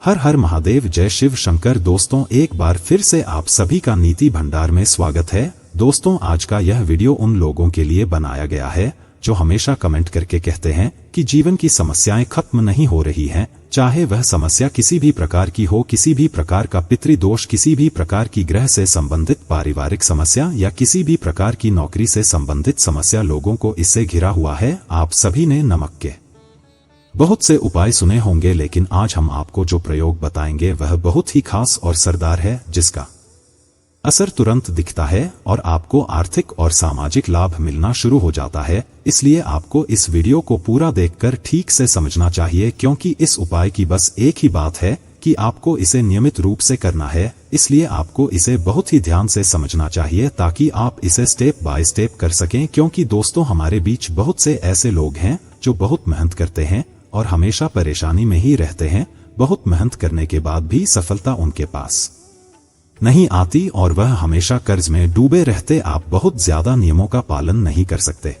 हर हर महादेव, जय शिव शंकर। दोस्तों, एक बार फिर से आप सभी का नीति भंडार में स्वागत है। दोस्तों, आज का यह वीडियो उन लोगों के लिए बनाया गया है जो हमेशा कमेंट करके कहते हैं कि जीवन की समस्याएं खत्म नहीं हो रही हैं, चाहे वह समस्या किसी भी प्रकार की हो, किसी भी प्रकार का पितृदोष, किसी भी प्रकार की ग्रह से संबंधित पारिवारिक समस्या या किसी भी प्रकार की नौकरी से संबंधित समस्या। लोगों को इससे घिरा हुआ है। आप सभी ने नमक के बहुत से उपाय सुने होंगे, लेकिन आज हम आपको जो प्रयोग बताएंगे वह बहुत ही खास और असरदार है, जिसका असर तुरंत दिखता है और आपको आर्थिक और सामाजिक लाभ मिलना शुरू हो जाता है। इसलिए आपको इस वीडियो को पूरा देखकर ठीक से समझना चाहिए, क्योंकि इस उपाय की बस एक ही बात है कि आपको इसे नियमित रूप से करना है। इसलिए आपको इसे बहुत ही ध्यान से समझना चाहिए ताकि आप इसे स्टेप बाय स्टेप कर सकें। क्योंकि दोस्तों, हमारे बीच बहुत से ऐसे लोग हैं जो बहुत मेहनत करते हैं और हमेशा परेशानी में ही रहते हैं। बहुत मेहनत करने के बाद भी सफलता उनके पास नहीं आती और वह हमेशा कर्ज में डूबे रहते। आप बहुत ज्यादा नियमों का पालन नहीं कर सकते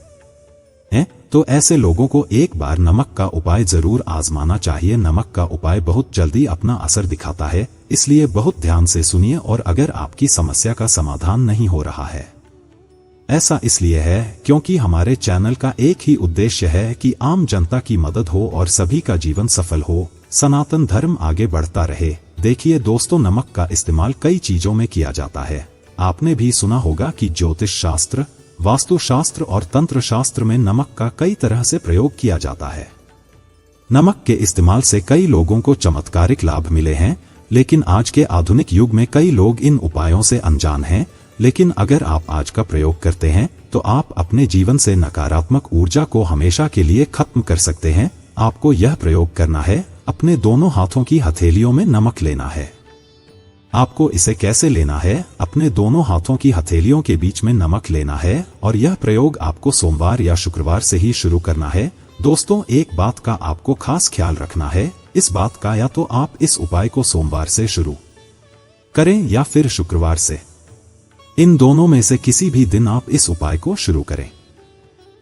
हैं, तो ऐसे लोगों को एक बार नमक का उपाय जरूर आजमाना चाहिए। नमक का उपाय बहुत जल्दी अपना असर दिखाता है, इसलिए बहुत ध्यान से सुनिए। और अगर आपकी समस्या का समाधान नहीं हो रहा है, ऐसा इसलिए है क्योंकि हमारे चैनल का एक ही उद्देश्य है कि आम जनता की मदद हो और सभी का जीवन सफल हो, सनातन धर्म आगे बढ़ता रहे। देखिए दोस्तों, नमक का इस्तेमाल कई चीजों में किया जाता है। आपने भी सुना होगा कि ज्योतिष शास्त्र, वास्तु शास्त्र और तंत्र शास्त्र में नमक का कई तरह से प्रयोग किया जाता है। नमक के इस्तेमाल से कई लोगों को चमत्कारिक लाभ मिले हैं, लेकिन आज के आधुनिक युग में कई लोग इन उपायों से अनजान हैं। लेकिन अगर आप आज का प्रयोग करते हैं तो आप अपने जीवन से नकारात्मक ऊर्जा को हमेशा के लिए खत्म कर सकते हैं। आपको यह प्रयोग करना है, अपने दोनों हाथों की हथेलियों में नमक लेना है। आपको इसे कैसे लेना है? अपने दोनों हाथों की हथेलियों के बीच में नमक लेना है और यह प्रयोग आपको सोमवार या शुक्रवार से ही शुरू करना है। दोस्तों, एक बात का आपको खास ख्याल रखना है। इस बात का, या तो आप इस उपाय को सोमवार से शुरू करें या फिर शुक्रवार से। इन दोनों में से किसी भी दिन आप इस उपाय को शुरू करें।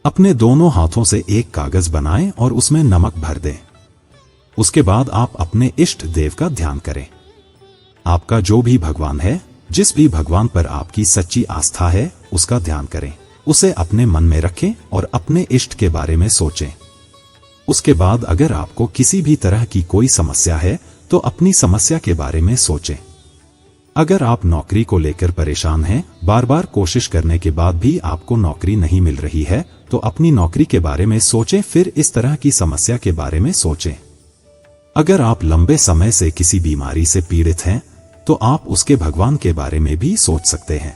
अपने दोनों हाथों से एक कागज बनाएं और उसमें नमक भर दें। उसके बाद आप अपने इष्ट देव का ध्यान करें। आपका जो भी भगवान है, जिस भी भगवान पर आपकी सच्ची आस्था है, उसका ध्यान करें। उसे अपने मन में रखें और अपने इष्ट के बारे में सोचें। उसके बाद अगर आपको किसी भी तरह की कोई समस्या है तो अपनी समस्या के बारे में सोचें। अगर आप नौकरी को लेकर परेशान हैं, बार बार कोशिश करने के बाद भी आपको नौकरी नहीं मिल रही है, तो अपनी नौकरी के बारे में सोचें। फिर इस तरह की समस्या के बारे में सोचें। अगर आप लंबे समय से किसी बीमारी से पीड़ित हैं, तो आप उसके भगवान के बारे में भी सोच सकते हैं।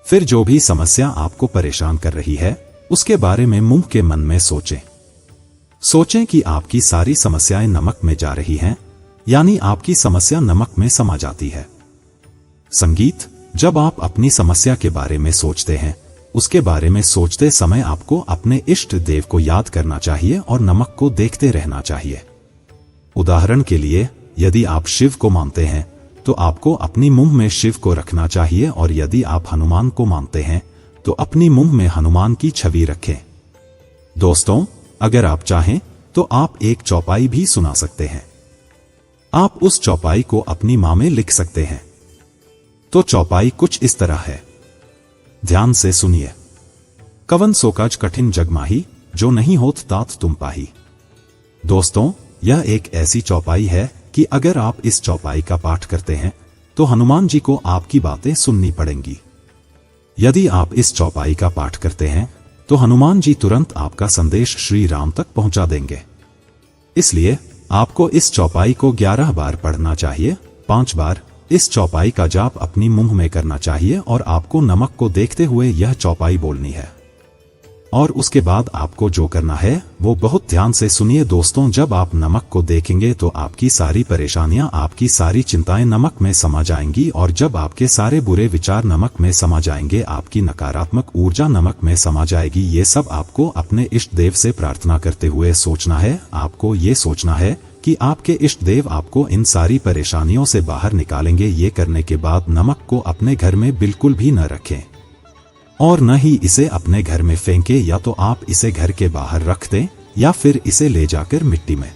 फिर जो भी समस्या आपको परेशान कर रही है, उसके बारे में मुंह के मन में सोचें। सोचें कि आपकी सारी समस्याएं नमक में जा रही हैं, यानी आपकी समस्या नमक में समा जाती है। संगीत, जब आप अपनी समस्या के बारे में सोचते हैं, उसके बारे में सोचते समय आपको अपने इष्ट देव को याद करना चाहिए और नमक को देखते रहना चाहिए। उदाहरण के लिए, यदि आप शिव को मानते हैं तो आपको अपनी मुंह में शिव को रखना चाहिए, और यदि आप हनुमान को मानते हैं तो अपनी मुंह में हनुमान की छवि रखें। दोस्तों, अगर आप चाहें तो आप एक चौपाई भी सुना सकते हैं। आप उस चौपाई को अपनी मां में लिख सकते हैं। तो चौपाई कुछ इस तरह है, ध्यान से सुनिए। कवन सो काज कठिन जग माही, जो नहीं होत तात तुम पाही। दोस्तों, यह एक ऐसी चौपाई है कि अगर आप इस चौपाई का पाठ करते हैं तो हनुमान जी को आपकी बातें सुननी पड़ेंगी। यदि आप इस चौपाई का पाठ करते हैं तो हनुमान जी तुरंत आपका संदेश श्री राम तक पहुंचा देंगे। इसलिए आपको इस चौपाई को 11 बार पढ़ना चाहिए। 5 बार इस चौपाई का जाप अपनी मुंह में करना चाहिए और आपको नमक को देखते हुए यह चौपाई बोलनी है। और उसके बाद आपको जो करना है वो बहुत ध्यान से सुनिए। दोस्तों, जब आप नमक को देखेंगे तो आपकी सारी परेशानियां, आपकी सारी चिंताएं नमक में समा जाएंगी, और जब आपके सारे बुरे विचार नमक में समा जाएंगे, आपकी नकारात्मक ऊर्जा नमक में समा जाएगी। ये सब आपको अपने इष्ट देव से प्रार्थना करते हुए सोचना है। आपको ये सोचना है कि आपके इष्ट देव आपको इन सारी परेशानियों से बाहर निकालेंगे। ये करने के बाद नमक को अपने घर में बिल्कुल भी न रखें और न ही इसे अपने घर में फेंके, या तो आप इसे घर के बाहर रख दें या फिर इसे ले जाकर मिट्टी में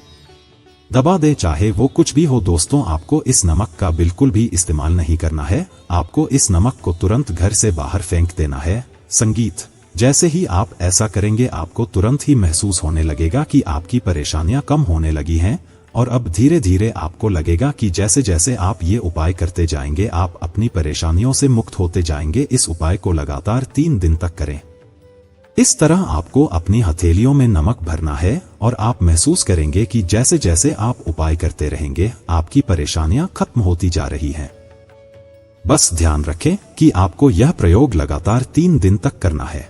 दबा दे, चाहे वो कुछ भी हो। दोस्तों, आपको इस नमक का बिल्कुल भी इस्तेमाल नहीं करना है। आपको इस नमक को तुरंत घर से बाहर फेंक देना है। संगीत, जैसे ही आप ऐसा करेंगे आपको तुरंत ही महसूस होने लगेगा कि आपकी परेशानियां कम होने लगी हैं और अब धीरे धीरे आपको लगेगा कि जैसे जैसे आप ये उपाय करते जाएंगे आप अपनी परेशानियों से मुक्त होते जाएंगे। इस उपाय को लगातार 3 दिन तक करें। इस तरह आपको अपनी हथेलियों में नमक भरना है और आप महसूस करेंगे कि जैसे जैसे आप उपाय करते रहेंगे आपकी परेशानियां खत्म होती जा रही हैं। बस ध्यान रखें कि आपको यह प्रयोग लगातार 3 दिन तक करना है।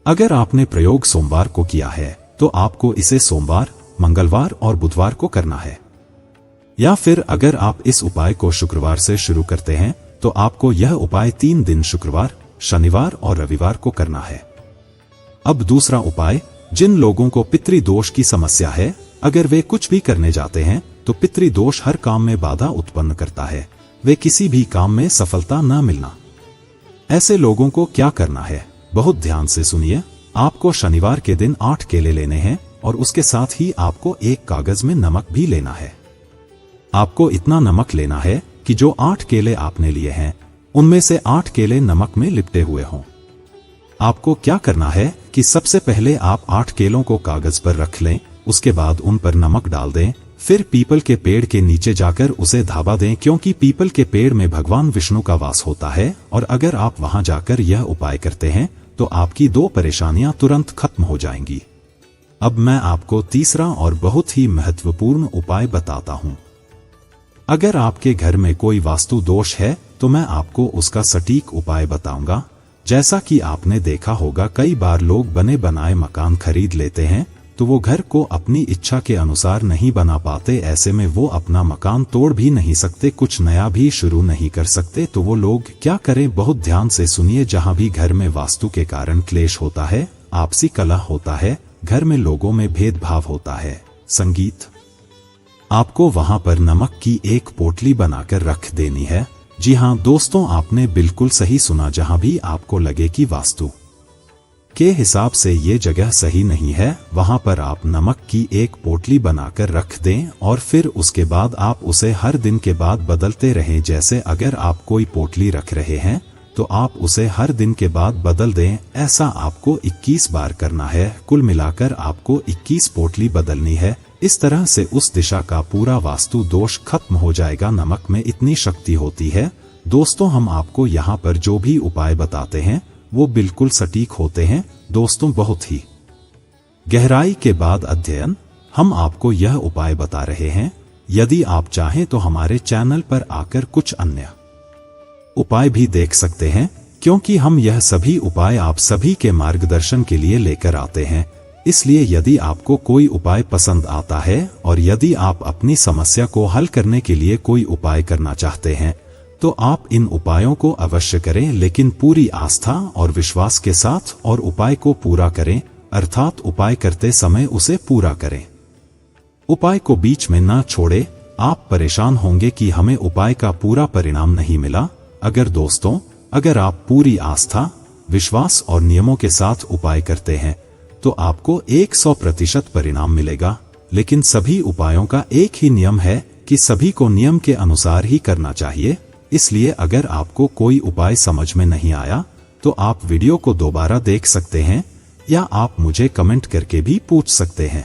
अगर आपने प्रयोग सोमवार को किया है तो आपको इसे सोमवार, मंगलवार और बुधवार को करना है। या फिर अगर आप इस उपाय को शुक्रवार से शुरू करते हैं तो आपको यह उपाय 3 दिन शुक्रवार, शनिवार और रविवार को करना है। अब दूसरा उपाय, जिन लोगों को पितृदोष की समस्या है, अगर वे कुछ भी करने जाते हैं तो पितृदोष हर काम में बाधा उत्पन्न करता है, वे किसी भी काम में सफलता न मिलना। ऐसे लोगों को क्या करना है, बहुत ध्यान से सुनिए। आपको शनिवार के दिन 8 केले लेने हैं और उसके साथ ही आपको एक कागज में नमक भी लेना है। आपको इतना नमक लेना है कि जो 8 केले आपने लिए हैं उनमें से 8 केले नमक में लिपटे हुए हों। आपको क्या करना है कि सबसे पहले आप 8 केलों को कागज पर रख लें, उसके बाद उन पर नमक डाल दें, फिर पीपल के पेड़ के नीचे जाकर उसे धाबा दें, क्योंकि पीपल के पेड़ में भगवान विष्णु का वास होता है और अगर आप वहां जाकर यह उपाय करते हैं तो आपकी 2 परेशानियां तुरंत खत्म हो जाएंगी। अब मैं आपको तीसरा और बहुत ही महत्वपूर्ण उपाय बताता हूं। अगर आपके घर में कोई वास्तु दोष है तो मैं आपको उसका सटीक उपाय बताऊंगा। जैसा कि आपने देखा होगा कई बार लोग बने बनाए मकान खरीद लेते हैं तो वो घर को अपनी इच्छा के अनुसार नहीं बना पाते। ऐसे में वो अपना मकान तोड़ भी नहीं सकते, कुछ नया भी शुरू नहीं कर सकते। तो वो लोग क्या करें, बहुत ध्यान से सुनिए। जहां भी घर में वास्तु के कारण क्लेश होता है, आपसी कलह होता है, घर में लोगों में भेदभाव होता है, संगीत, आपको वहां पर नमक की एक पोटली बनाकर रख देनी है। जी हां दोस्तों, आपने बिल्कुल सही सुना। जहां भी आपको लगे कि वास्तु के हिसाब से ये जगह सही नहीं है, वहां पर आप नमक की एक पोटली बनाकर रख दें और फिर उसके बाद आप उसे हर दिन के बाद बदलते रहें। जैसे अगर आप कोई पोटली रख रहे हैं तो आप उसे हर दिन के बाद बदल दें। ऐसा आपको 21 बार करना है। कुल मिलाकर आपको 21 पोटली बदलनी है। इस तरह से उस दिशा का पूरा वास्तु दोष खत्म हो जाएगा। नमक में इतनी शक्ति होती है। दोस्तों, हम आपको यहाँ पर जो भी उपाय बताते हैं वो बिल्कुल सटीक होते हैं। दोस्तों, बहुत ही गहराई के बाद अध्ययन हम आपको यह उपाय बता रहे हैं। यदि आप चाहें तो हमारे चैनल पर आकर कुछ अन्य उपाय भी देख सकते हैं, क्योंकि हम यह सभी उपाय आप सभी के मार्गदर्शन के लिए लेकर आते हैं। इसलिए यदि आपको कोई उपाय पसंद आता है और यदि आप अपनी समस्या को हल करने के लिए कोई उपाय करना चाहते हैं तो आप इन उपायों को अवश्य करें, लेकिन पूरी आस्था और विश्वास के साथ, और उपाय को पूरा करें, अर्थात उपाय करते समय उसे पूरा करें। उपाय को बीच में ना छोड़े। आप परेशान होंगे कि हमें उपाय का पूरा परिणाम नहीं मिला। अगर आप पूरी आस्था, विश्वास और नियमों के साथ उपाय करते हैं तो आपको 100% परिणाम मिलेगा। लेकिन सभी उपायों का एक ही नियम है कि सभी को नियम के अनुसार ही करना चाहिए। इसलिए अगर आपको कोई उपाय समझ में नहीं आया तो आप वीडियो को दोबारा देख सकते हैं या आप मुझे कमेंट करके भी पूछ सकते हैं।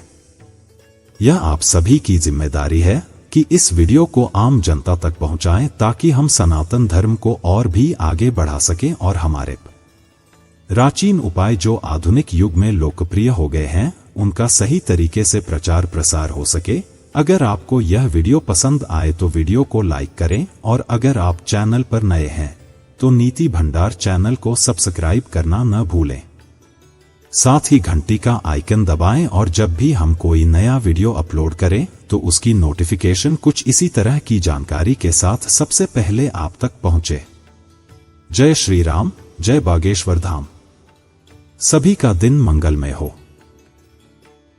यह आप सभी की जिम्मेदारी है कि इस वीडियो को आम जनता तक पहुंचाएं ताकि हम सनातन धर्म को और भी आगे बढ़ा सकें और हमारे प्राचीन उपाय जो आधुनिक युग में लोकप्रिय हो गए हैं उनका सही तरीके से प्रचार प्रसार हो सके। अगर आपको यह वीडियो पसंद आए तो वीडियो को लाइक करें और अगर आप चैनल पर नए हैं तो नीति भंडार चैनल को सब्सक्राइब करना न भूलें। साथ ही घंटी का आइकन दबाएं और जब भी हम कोई नया वीडियो अपलोड करें तो उसकी नोटिफिकेशन कुछ इसी तरह की जानकारी के साथ सबसे पहले आप तक पहुंचे। जय श्री राम, जय बागेश्वर धाम। सभी का दिन मंगलमय हो।